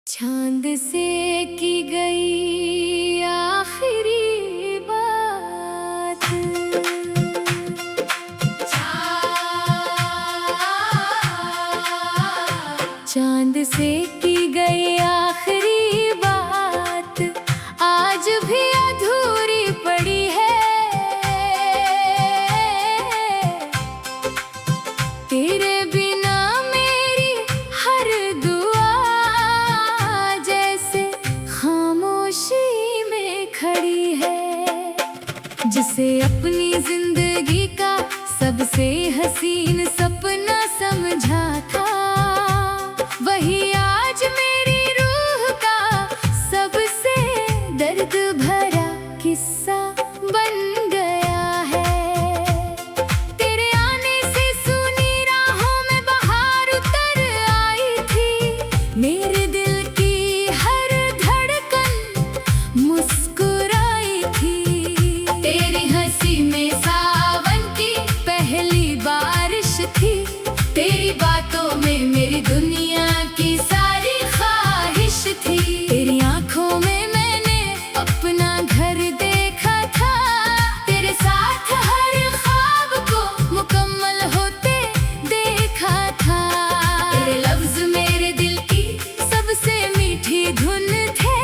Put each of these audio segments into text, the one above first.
चांद से की गई आखिरी बात। चांद से की गई आखिरी बात आज भी अधूरी पड़ी है। तेरे बिना मेरी हर दुआ जैसे खामोशी में खड़ी है। जिसे अपनी जिंदगी का सबसे हसीन सपना समझा था, वही आज मेरी रूह का सबसे दर्द भरा किस्सा बन गया है। तेरे आने से सुनी राहों में बहार उतर आई थी। मेरे दिल की हर धड़कन मुस्कुराई थी। तेरी हंसी में सावन की पहली बारिश थी। तेरी बातों में मेरी दुनिया की सारी ख्वाहिश थी। तेरी आंखों में मैंने अपना घर देखा था। तेरे साथ हर ख्वाब को मुकम्मल होते देखा था। तेरे लफ्ज मेरे दिल की सबसे मीठी धुन थे।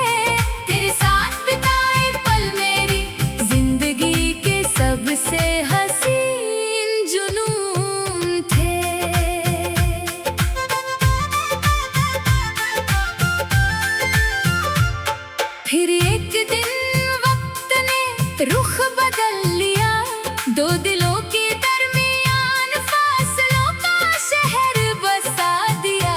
तेरे साथ बिताए पल मेरी जिंदगी के सबसे हसीन जुनून थे। फिर एक दिन वक्त ने रुख बदल लिया। दो दिलों के दरमियान फासलों का शहर बसा दिया।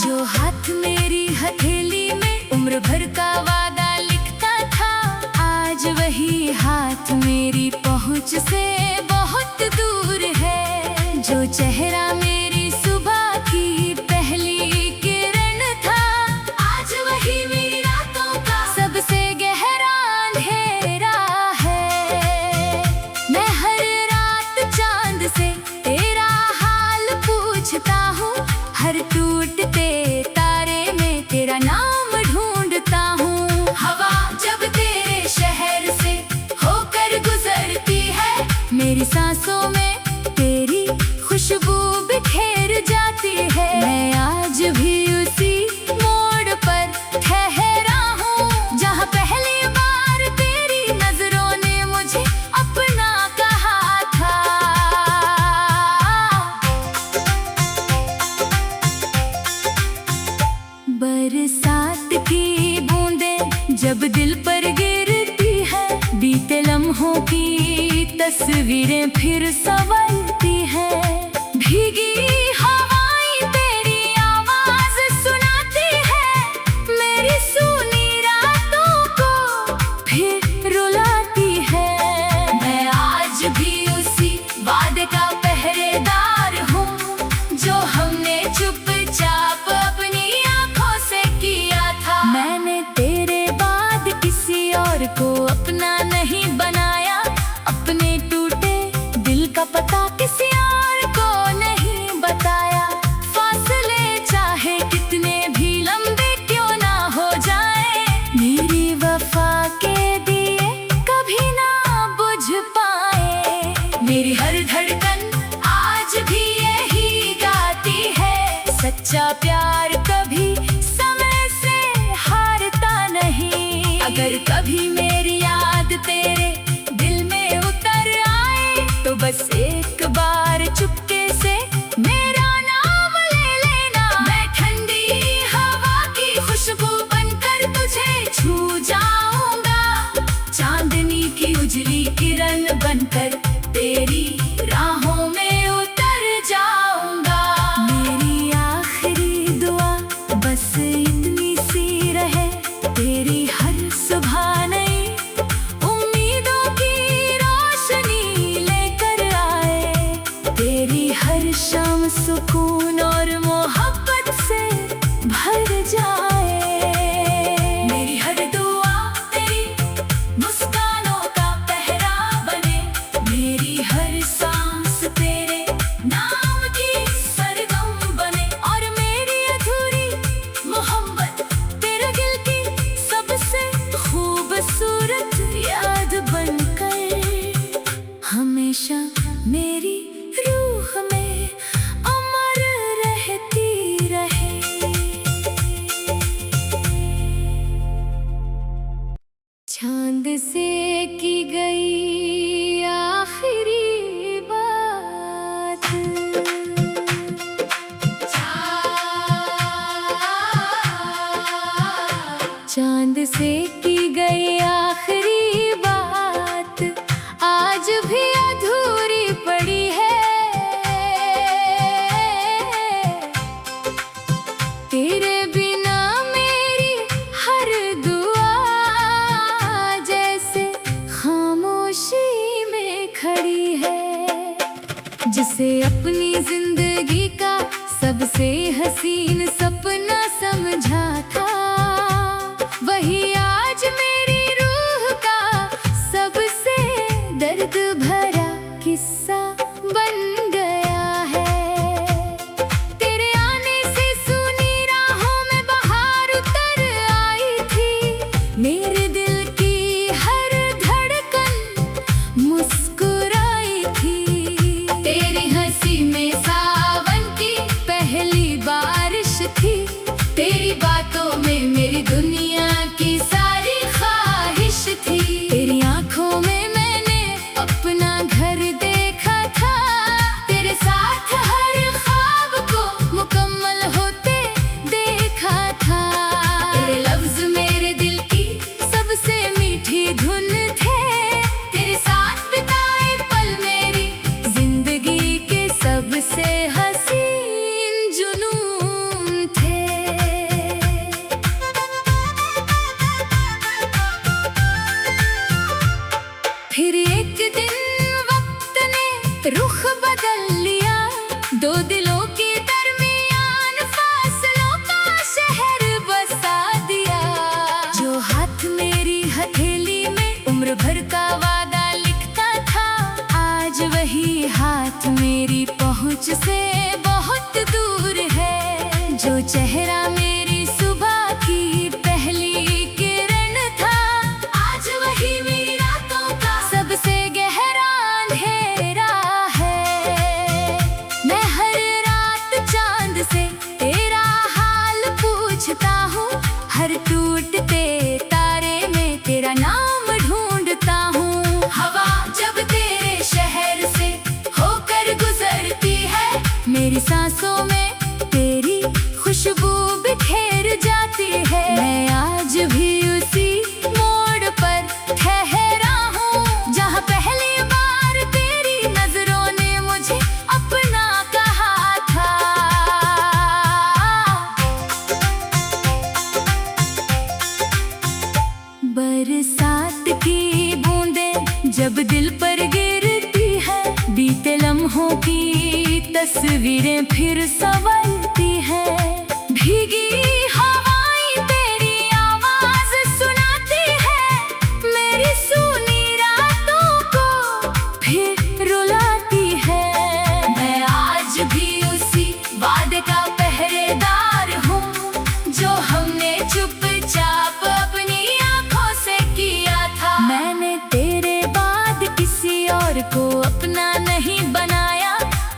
जो हाथ मेरी हथेली में उम्र भर का वादा लिखता था, आज वही हाथ मेरी पहुंच से बहुत दूर है। जो चेहरा मेरी सुबह की पहली किरण था, आज वही मेरी रातों का सबसे गहरा अंधेरा है। मैं हर रात चांद से तेरा हाल पूछता हूँ। हर टूटते तारे में तेरा नाम ढूंढता हूँ। हवा जब तेरे शहर से होकर गुजरती है, मेरी सांसों में तेरी खुशबू बिखेर जाती है। मैं आज भी उसी मोड़ पर ठहरा हूँ, जहाँ पहली बार तेरी नजरों ने मुझे अपना कहा था। बरसात की बूंदें जब दिल पर गिरती है, बीते लम्हों की तस्वीरें फिर संवरती हैं। भीगी हवाएं तेरी आवाज सुनाती है, मेरी सूनी रातों को फिर रुलाती है। मैं आज भी उसी वादे का पहरेदार हूँ, जो हमने चुपचाप अपनी आंखों से किया था। मैंने तेरे बाद किसी और को अपना नहीं बनाया। अपने टूटे दिल का पता किसी और को नहीं बताया। फासले चाहे कितने भी लंबे क्यों ना हो जाए, मेरी वफा के दिए कभी ना बुझ पाए। मेरी हर धड़कन आज भी यही गाती है, सच्चा प्यार कभी समय से हारता नहीं। अगर कभी मेरी याद तेरे दिल में उतर आए, तो बस एक बार चुपके से मेरा नाम ले लेना। मैं ठंडी हवा की खुशबू बनकर तुझे छू जाऊंगा। चांदनी की उजली किरण बनकर तेरी राहों में उतर जाऊंगा। मेरी आखिरी दुआ बस इतनी सी रहे, तेरी हर सुबह नई उम्मीदों की रोशनी लेकर आए। तेरी हर शाम सुकून और मोहब्बत से भर जाए। मेरी हर दुआ तेरी मुस्कानों का पहरा बने। मेरी हर सांस तेरे नाम की सरगम बने। और मेरी अधूरी मोहब्बत चांद से की गई आखिरी बात आज भी अधूरी पड़ी है। तेरे बिना मेरी हर दुआ जैसे खामोशी में खड़ी है। जिसे अपनी जिंदगी का सबसे हसीन सपना समझा था, वही आज मेरी रूह का सबसे दर्द भरा किस्सा बन गया है। तेरे आने से सूनी राहों में बहार उतर आई थी, मेरे दिल की हर धड़कन मुस्कुराई थी। तेरी हंसी में सावन की पहली बारिश थी, तेरी बातों में मेरी दुनिया की सारी ख्वाहिश थी। तेरी आंखों में मैंने अपना घर देखा था, तेरे साथ हर ख्वाब को मुकम्मल होते देखा था। तेरे लफ्ज मेरे दिल की सबसे मीठी धुन थे, तेरे साथ बिताए पल मेरी जिंदगी के सबसे हसीन जुनून थे। फिर एक दिन वक्त ने रुख बदल लिया, दो दिलों के दरमियान फासलों का शहर बसा दिया। जो हाथ मेरी हथेली में उम्र भर का वादा लिखता था, आज वही हाथ मेरी पहुंच से बहुत दूर है। जो चेहरा मेरी सुबह की पहली किरण था, आज वही मेरी रातों का सबसे गहरा अंधेरा है। मैं हर रात चांद से तेरा हाल पूछता हूँ, हर टूटते तारे में तेरा नाम ढूंढता हूँ। हवा जब तेरे शहर से होकर गुजरती है, मेरी सांसों में तेरी खुशबू बिखेर जाती है। मैं आज भी उसी मोड़ पर ठहरा हूँ, जहाँ पहली बार तेरी नजरों ने मुझे अपना कहा था। बरसात की बूंदें जब दिल पर गिरती है, बीते लम्हों की तस्वीरें फिर संवरती हैं। भीगी हवाएं तेरी आवाज सुनाती है, मेरी सूनी रातों को फिर रुलाती है। मैं आज भी उसी वादे का पहरेदार हूँ, जो हमने चुपचाप अपनी आंखों से किया था। मैंने तेरे बाद किसी और को अपना नहीं बनाया,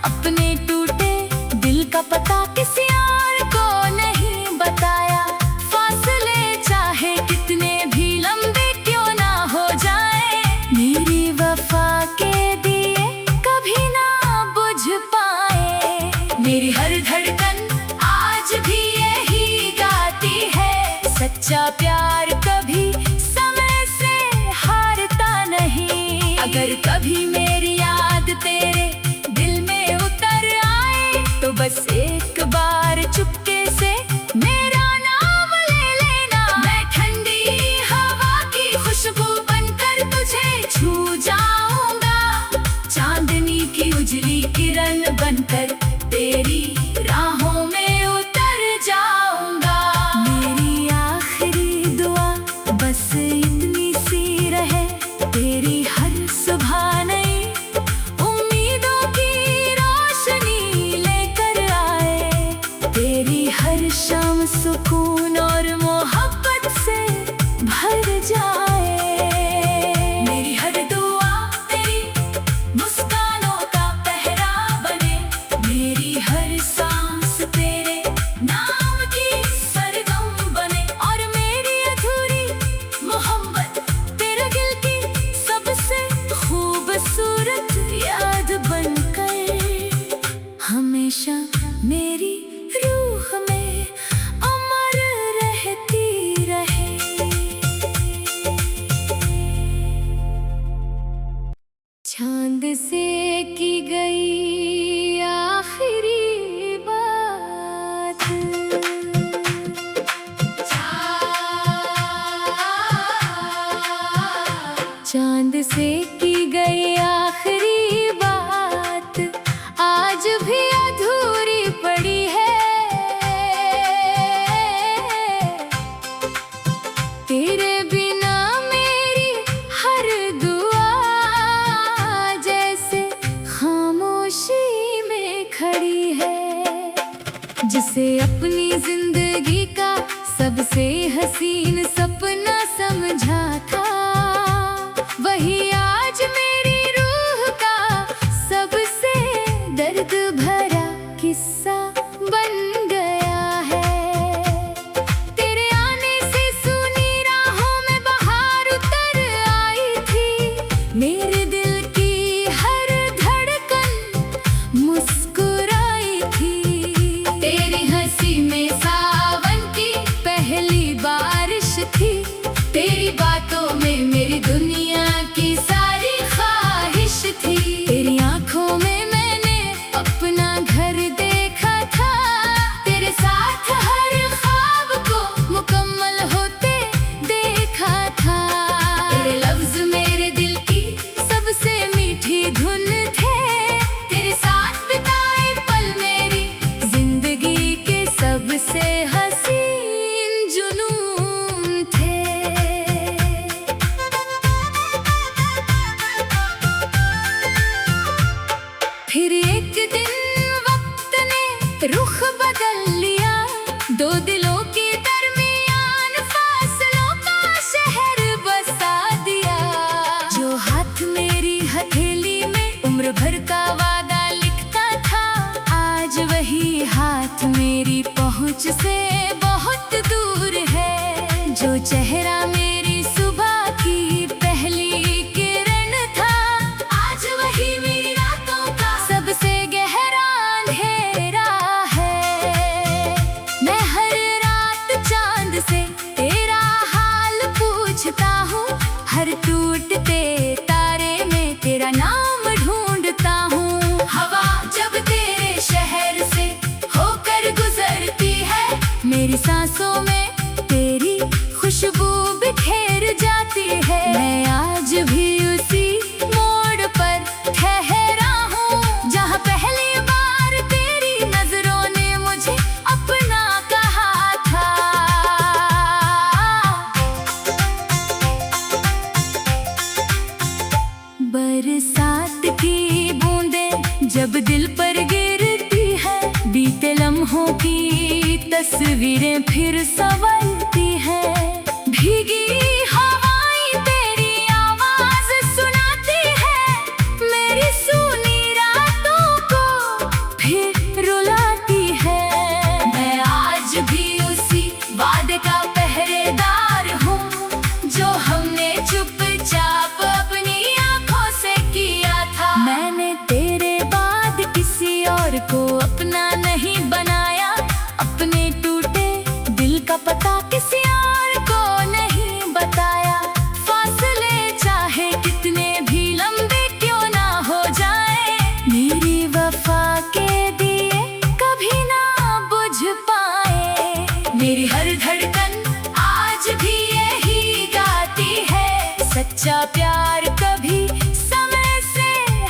अपने टूटे दिल का पता किसी और को नहीं बताया। फासले चाहे कितने भी लंबे क्यों ना हो जाए, मेरी वफा के दिए कभी ना बुझ पाए। मेरी हर धड़कन आज भी यही गाती है, सच्चा प्यार कभी समय से हारता नहीं। अगर कभी मेरी याद तेरे दिल में उतर आए, तो बस एक बार चुपके से मेरा नाम ले लेना। मैं ठंडी हवा की खुशबू बनकर तुझे छू जाऊंगा, चांदनी की उजली किरण बनकर तेरी राहों में उतर जाऊंगा। मेरी आखिरी दुआ बस इतनी सी रहे, तेरी हर सुबह नई उम्मीदों की रोशनी लेकर आए। तेरी चांद से की गई आखिरी बात आज भी अधूरी पड़ी है। तेरे बिना मेरी हर दुआ जैसे खामोशी में खड़ी है। जिसे अपनी जिंदगी का सबसे हसीन सपना समझा था, वही आज मेरी रूह का सबसे दर्द भरा किस्सा बन गया है। तेरे आने से सूनी राहों में बहार उतर आई थी। मेरे दिल की हर धड़कन मुस्कुराई थी। तेरी हंसी में सावन की पहली बारिश थी। तेरी बातों में मेरी दुनिया की सारी ख्वाहिश थी। तेरी आंखों में मैंने अपना घर देखा था। तेरे साथ हर ख्वाब को मुकम्मल होते देखा था। तेरे लफ्ज मेरे दिल की सबसे मीठी धुन थे। तेरे साथ बिताए पल मेरी जिंदगी के सबसे हसीन जुनून थे। फिर एक दिन वक्त ने रुख बदल लिया। दो दिलों के दरमियान फासलों का शहर बसा दिया। जो हाथ मेरी हथेली में उम्र भर का वादा लिखता था, आज वही हाथ मेरी पहुंच से बहुत दूर है। जो चेहरा मेरी सुबह की पहली किरण था, आज वही मेरी रातों का सबसे गहरा अंधेरा है। मैं हर रात चांद से तेरा हाल पूछता हूँ। हर टूटते तारे में तेरा नाम ढूंढता हूँ। हवा जब तेरे शहर से होकर गुजरती है, मेरी सांसों में तेरी खुशबू बिखेर जाती है। मैं आज भी उसी मोड़ पर ठहरा हूँ, जहाँ पहली बार तेरी नजरों ने मुझे अपना कहा था। बरसात की बूंदें जब दिल पर गिरती है, बीते लम्हों की तस्वीरें फिर संवरती है। भीगी हवाएं तेरी आवाज सुनाती है, मेरी सूनी रातों को फिर रुलाती है। मैं आज भी उसी वादे का पहरेदार हूँ, जो हमने चुपचाप अपनी आंखों से किया था। मैंने तेरे बाद किसी और को अपना नहीं बनाया। अपने टूटे दिल का पता किसी और को नहीं बताया। फासले चाहे कितने भी लंबे क्यों ना हो जाए, मेरी वफा के दिए कभी ना बुझ पाए। मेरी हर धड़कन आज भी यही गाती है, सच्चा प्यार कभी समय से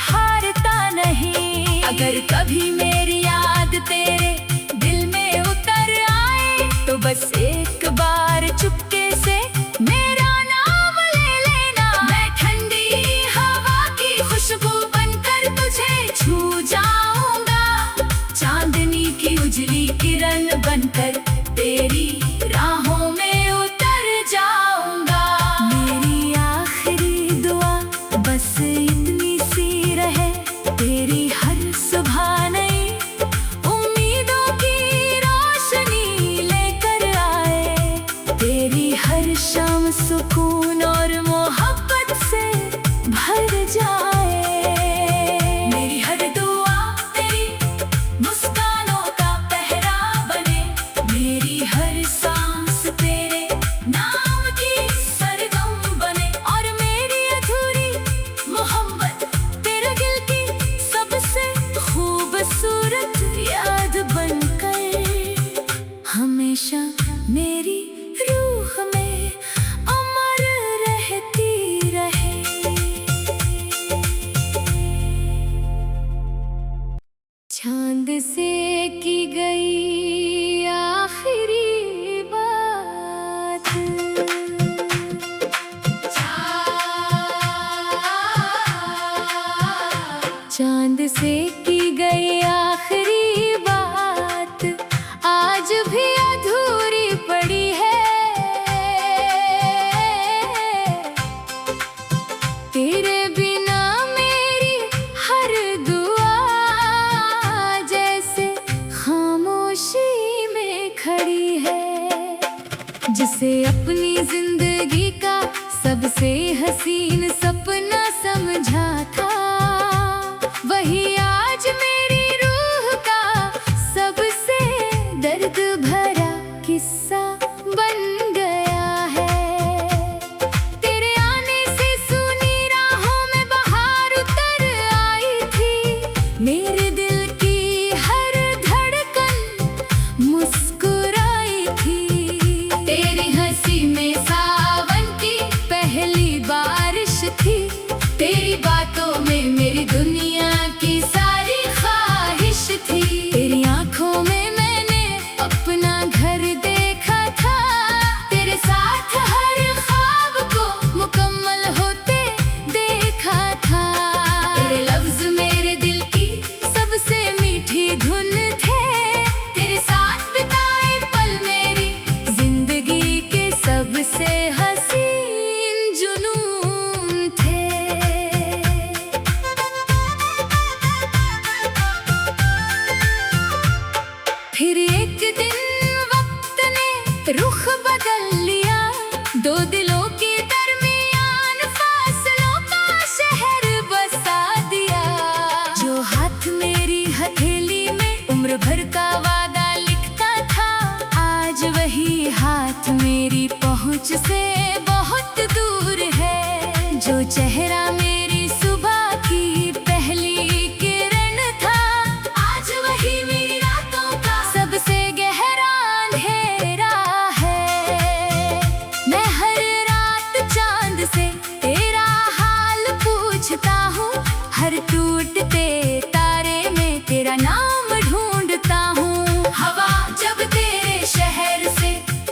हारता नहीं। अगर कभी मेरी याद तेरे दिल में उतर आए, तो बस एक बार चुपके से मेरा नाम ले लेना। मैं ठंडी हवा की खुशबू बनकर तुझे छू जाऊंगा। चांदनी की उजली किरण बनकर तेरी राहों में उतर जाऊंगा। मेरी आखिरी दुआ बस इतनी सी रहे, तेरी हर सुबह नई उम्मीदों की रोशनी लेकर आए। तेरी हर शाम सुकून और मोहब्बत से भर जाए। मेरी हर दुआ तेरी मुस्कानों का पहरा बने। मेरी हर सांस तेरे नाम की सरगम बने। और मेरी अधूरी मोहब्बत तेरे दिल की सबसे खूबसूरत याद बनकर हमेशा मेरी रूह में अमर जिसे अपनी जिंदगी का सबसे हसीन सपना समझा था, वही आज मेरी रूह का सबसे दर्द भरा किस्सा बन गया है। तेरे आने से सूनी राहों में बहार उतर आई थी, मेरे दिल की हर धड़कन मुस्कुराई थी। तेरी हंसी में सावन की पहली बारिश थी, तेरी बातों में मेरी दुनिया की सारी ख्वाहिश थी। तेरी आंखों में मैंने अपना घर देखा था, तेरे साथ हर ख्वाब को मुकम्मल होते देखा था। तेरे लफ्ज मेरे दिल की सबसे मीठी धुन थे, तेरे साथ बिताए पल मेरी जिंदगी के सबसे हसीन जुनून थे। फिर एक दिन वक्त ने रुख बदल लिया, दो दिलों के दरमियान फासलों का शहर बसा दिया। जो हाथ मेरी हथेली में उम्र भर का वादा लिखता था, आज वही हाथ मेरी पहुंच से बहुत दूर है। जो चेहरा मेरी सुबह की पहली किरण था, आज वही मेरी रातों का सबसे गहरा अंधेरा है। मैं हर रात चांद से तेरा हाल पूछता हूँ, हर टूटते तारे में तेरा नाम ढूंढता हूँ। हवा जब तेरे शहर से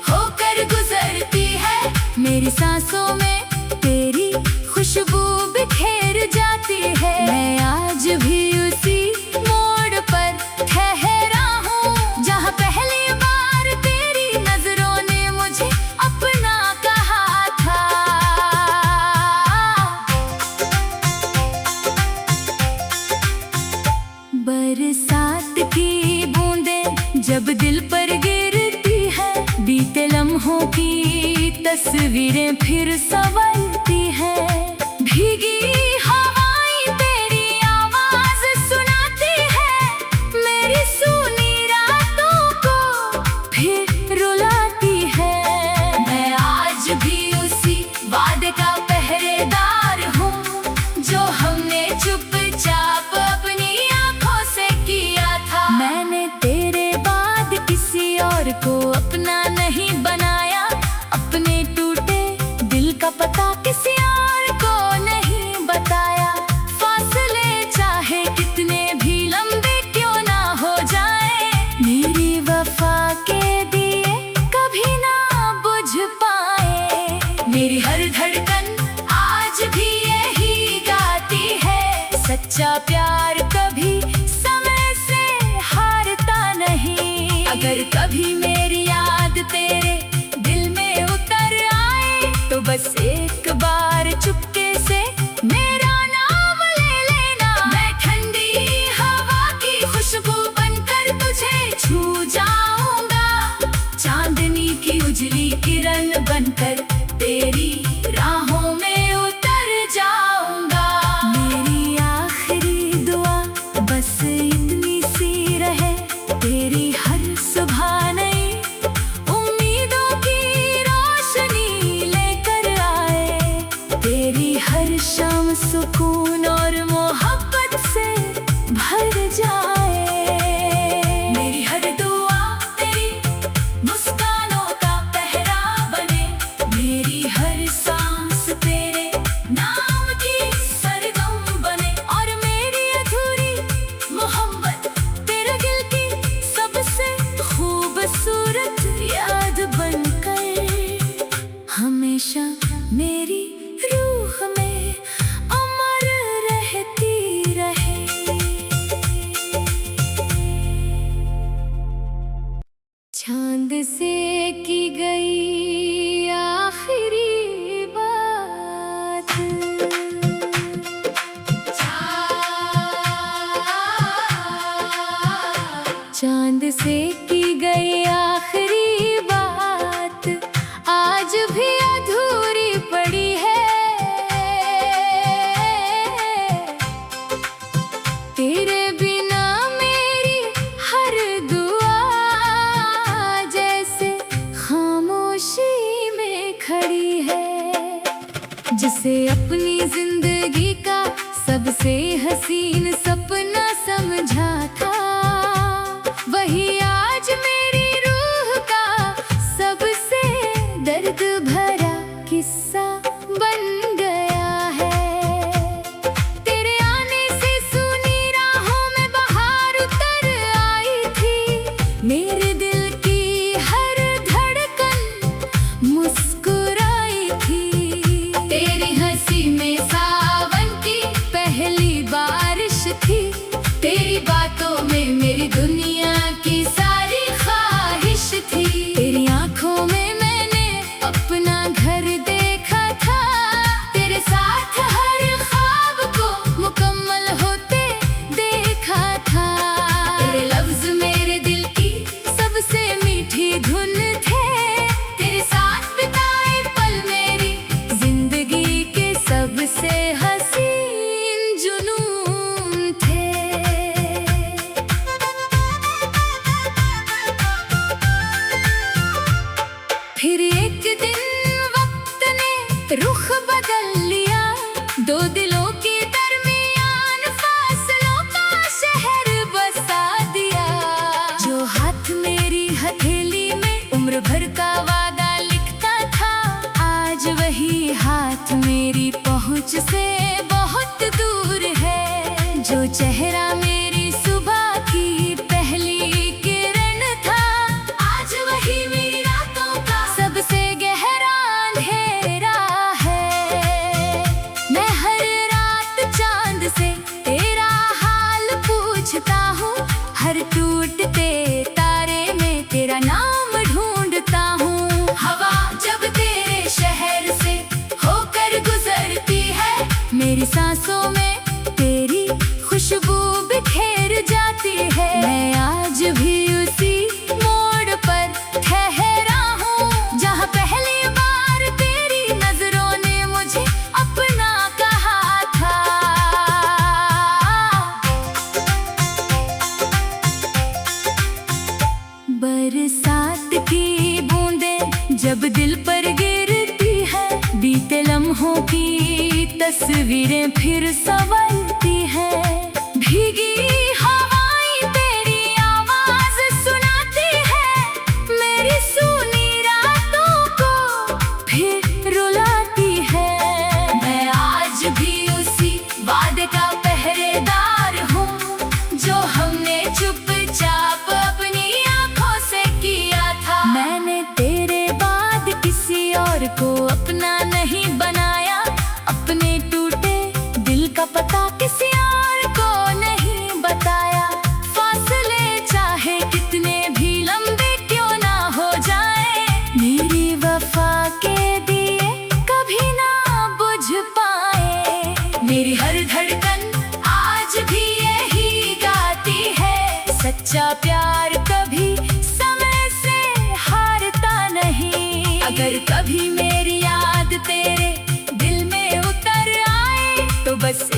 होकर गुजरती है, मेरी सांसों में तेरी खुशबू बिखेर जाती है। मैं आज भी उसी मोड़ पर ठहरा हूँ, जहाँ पहली बार तेरी नजरों ने मुझे अपना कहा था। बरसात की बूंदें जब दिल पर गिरती है, बीते लम्हों की तस्वीरें फिर संवरती है। भीगी हवाएं तेरी आवाज सुनाती है, मेरी सूनी रातों को फिर रुलाती है। मैं आज भी उसी वादे का पहरेदार हूँ, जो हमने चुपचाप अपनी आंखों से किया था। मैंने तेरे बाद किसी और को अपना नहीं बनाया, अपने टूटे दिल का पता किसी और को नहीं बताया। फासले चाहे कितने भी लंबे क्यों ना हो जाए, मेरी वफा के दिए कभी ना बुझ पाए। मेरी हर धड़कन आज भी यही गाती है, सच्चा प्यार कभी समय से हारता नहीं। अगर कभी मेरी याद तेरे दिल में उतर आए, तो बस एक बार चुपके से मेरा नाम ले लेना। मैं ठंडी हवा की खुशबू बनकर तुझे छू जाऊंगा, चांदनी की उजली किरण बनकर तेरी राहों में उतर जाऊंगा। मेरी आखिरी दुआ बस इतनी सी रहे, तेरी हर सुबह नई उम्मीदों की रोशनी लेकर आए, तेरी हर शाम सुकून और मोहब्बत से भर जाए। मेरी हर दुआ तेरी मुस्कानों का पहरा बने, मेरी हर सांस तेरे नाम की सरगम बने, और मेरी अधूरी मोहब्बत तेरे दिल की सबसे खूबसूरत याद बनकर हमेशा मेरी रूह में अमर रहती रहे। चांद से की गई आखिरी बात, चांद से की गई आखिरी बात, जिसे अपनी जिंदगी का सबसे हसीन सपना समझा था, वही आज मेरी रूह का सबसे दर्द भरा किस्सा बन गया है। तेरे आने से सूनी राहों में बहार उतर आई थी, मेरे दिल की हर धड़कन मुस्कुराई थी। तेरी हंसी में सावन की पहली बारिश थी, तेरी बातों में मेरी दुनिया की सारी ख्वाहिश थी। तेरी आंखों में मैंने अपना घर देखा था, तेरे साथ हर ख्वाब को मुकम्मल होते देखा था। तेरे लफ्ज मेरे दिल की सबसे मीठी धुन थे, तेरे साथ बिताए पल मेरी जिंदगी के सबसे हसीन जुनून थे। फिर एक दिन वक्त ने रुख बदल लिया, दो दिलों के दरमियान फासलों का शहर बसा दिया। जो हाथ मेरी हथेली में उम्र भर का वादा लिखता था, आज वही हाथ मेरी पहुंच से बहुत दूर है। जो चेहरा मेरी सुबह की पहली किरण था, आज वही मेरी रातों का सबसे गहरा अंधेरा है। मैं हर रात चांद से तेरा हाल पूछता हूँ, हर टूटते तारे में तेरा नाम ढूंढता हूँ। हवा जब तेरे शहर से होकर गुजरती है, मेरी सांसों में तेरी खुशबू बिखेर जाती है। मैं आज भी उसी मोड़ पर ठहरा हूँ, जहाँ पहली बार तेरी नजरों ने मुझे अपना कहा था। बरसात की बूंदें जब दिल पर गिरती है, बीते लम्हों की तस्वीरें फिर संवरती है। भीगी हवाएं तेरी आवाज सुनाती है, मेरी सूनी रातों को फिर रुलाती है। मैं आज भी उसी वादे का पहरेदार हूँ, जो हमने चुपचाप अपनी आंखों से किया था। मैंने तेरे बाद किसी और को अपना नहीं बनाया, अपने टूटे दिल का पता किसी और को नहीं बताया। फासले चाहे कितने भी लंबे क्यों ना हो जाए, मेरी वफा के दिए कभी ना बुझ पाए। मेरी हर धड़कन आज भी यही गाती है, सच्चा प्यार कभी समय से हारता नहीं। अगर कभी मेरी याद तेरे दिल में उतर आए, तो बस